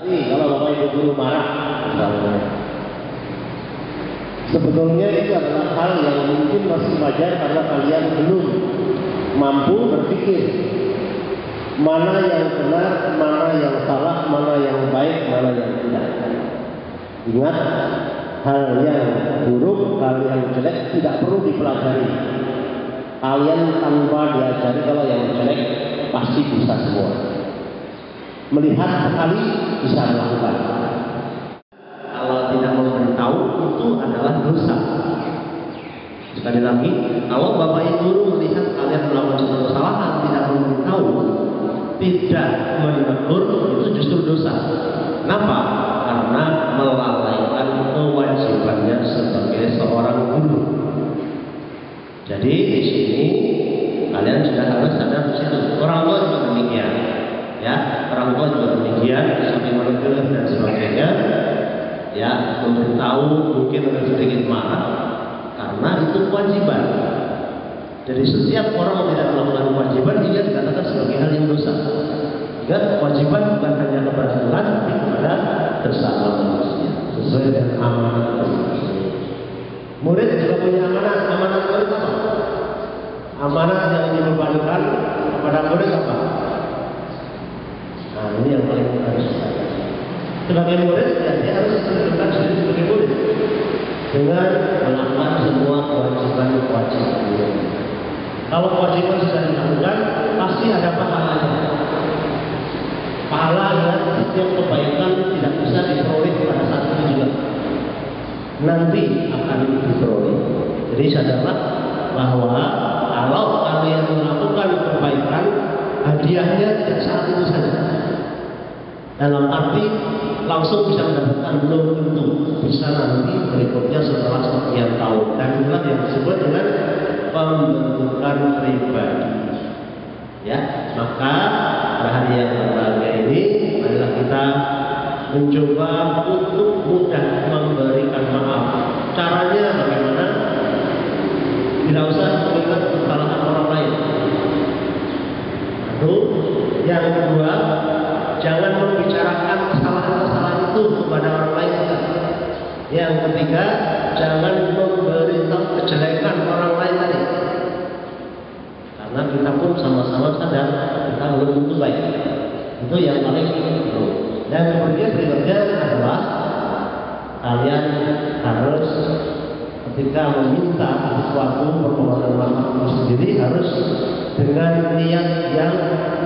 Kalau bapak ibu guru marah, sebetulnya itu adalah hal yang mungkin masih wajar karena kalian belum mampu berpikir mana yang benar, mana yang salah, mana yang baik, mana yang tidak. Ingat, hal yang buruk, hal yang jelek tidak perlu dipelajari. Kalian tanpa diajari, kalau yang jelek pasti bisa semua. Melihat sekali bisa melakukan. Kalau tidak memberitahu itu adalah dosa. Sekali lagi, kalau bapak ibu guru melihat kalian melakukan suatu kesalahan tidak memberitahu, tidak menegur, itu justru dosa. Kenapa? Karena melalaikan kewajibannya sebagai seorang guru. Jadi di sini kalian sudah harus sadar di situ. Orang tua juga demikian, ya. Orang tua juga demikian, sampai menegur dan sebagainya, ya, memberitahu mungkin agak sedikit marah, karena itu kewajiban. Dari setiap orang yang tidak melakukan kewajiban, dia dikatakan sebagai hal yang dosa. Ingat, kewajiban bukan hanya kepada Tuhan, tapi kepada bersama manusia, sesuai dengan amanat manusia. Murid juga punya amanat. Amanat murid apa? Amanat yang dibebankan kepada murid apa? Nah, ini yang paling harus kita. Sebagai murid, ya, dia harus menentukan diri sebagai murid dengan melakukan semua kewajiban murid. Kalau kewajiban sudah dilakukan, pasti ada pahalanya. Pahala yang setiap kebaikan tidak bisa diperoleh pada saat itu juga, nanti akan diperoleh. Jadi sadarlah bahwa kalau kalian melakukan kebaikan, hadiahnya tidak saat itu saja. Dalam arti langsung bisa mendapatkan, belum tentu, bisa nanti berikutnya setelah sekian tahun. Dan itulah yang disebut dengan pembentukan pribadi. Ya, maka pada hari yang berbahagia ini adalah kita mencoba untuk mudah memberikan maaf. Caranya bagaimana? Tidak usah mengingat kesalahan orang lain. Satu, yang kedua, jangan membicarakan kesalahan-kesalahan itu kepada orang lain. Yang ketiga, jangan memberitahu kejelekan orang lain tadi. Karena kita pun sama-sama sadar kita belum tentu baik. Itu yang paling penting. Dan kemudian berikutnya adalah kalian harus ketika meminta sesuatu permohonan maaf itu sendiri harus dengan niat yang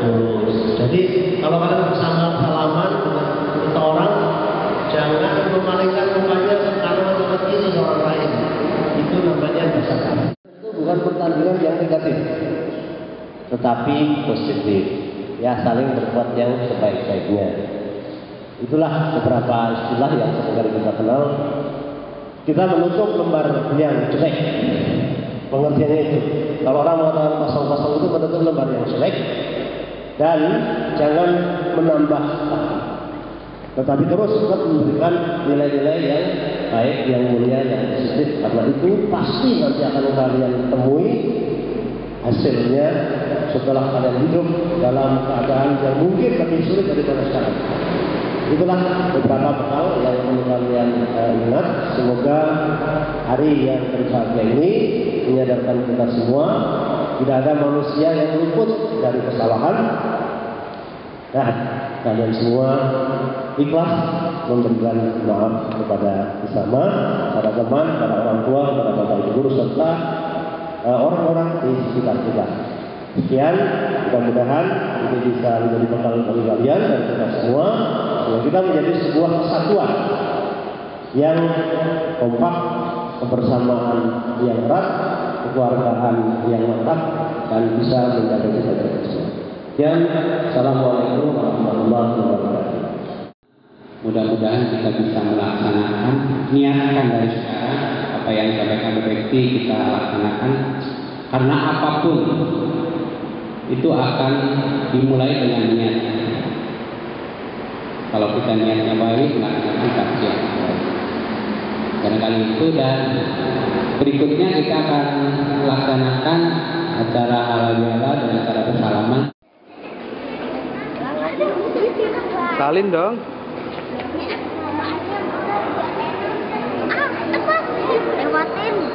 tulus. Jadi kalau kalian bersama salaman dengan seseorang, jangan memalingkan mukanya ke kanan atau ke kiri orang lain. Itu namanya dosa. Itu bukan pertandingan yang negatif, tetapi positif. Ya, saling berbuat yang sebaik-baiknya. Itulah beberapa istilah yang seringkali kita kenal. Kita menutup lembar yang jelek. Pengertiannya itu. Kalau orang mengatakan kosong-kosong itu menutup lembar yang jelek. Dan jangan menambah, tetapi terus tetap memberikan nilai-nilai yang baik, yang mulia, yang positif. Karena itu pasti nanti akan kalian temui hasilnya setelah kalian hidup dalam keadaan yang mungkin lebih sulit daripada sekarang. Itulah beberapa bekal yang perlu kalian ingat. Semoga hari yang berbahagia ini menyadarkan kita semua tidak ada manusia yang luput dari kesalahan. Nah, kalian semua ikhlas memberikan maaf kepada sesama, pada teman, pada orang tua, pada bapak ibu guru serta orang-orang di sekitar kita. Sekian, mudah-mudahan ini bisa menjadi bekal bagi kalian dan kita semua. Sehingga kita menjadi sebuah kesatuan yang kompak, kebersamaan yang erat, kekeluargaan yang mantap, dan bisa menjaga kita bersama. Dan assalamualaikum warahmatullahi wabarakatuh. Mudah-mudahan kita bisa melaksanakan, niatkan dari sekarang apa yang disampaikan Bu Bekti kita laksanakan, karena apapun itu akan dimulai dengan niat. Kalau kita niatnya baik, melaksanakan pasti akan baik. Barangkali itu, dan berikutnya kita akan melaksanakan acara halal bihalal dan acara bersalaman. Salin dong. lewatin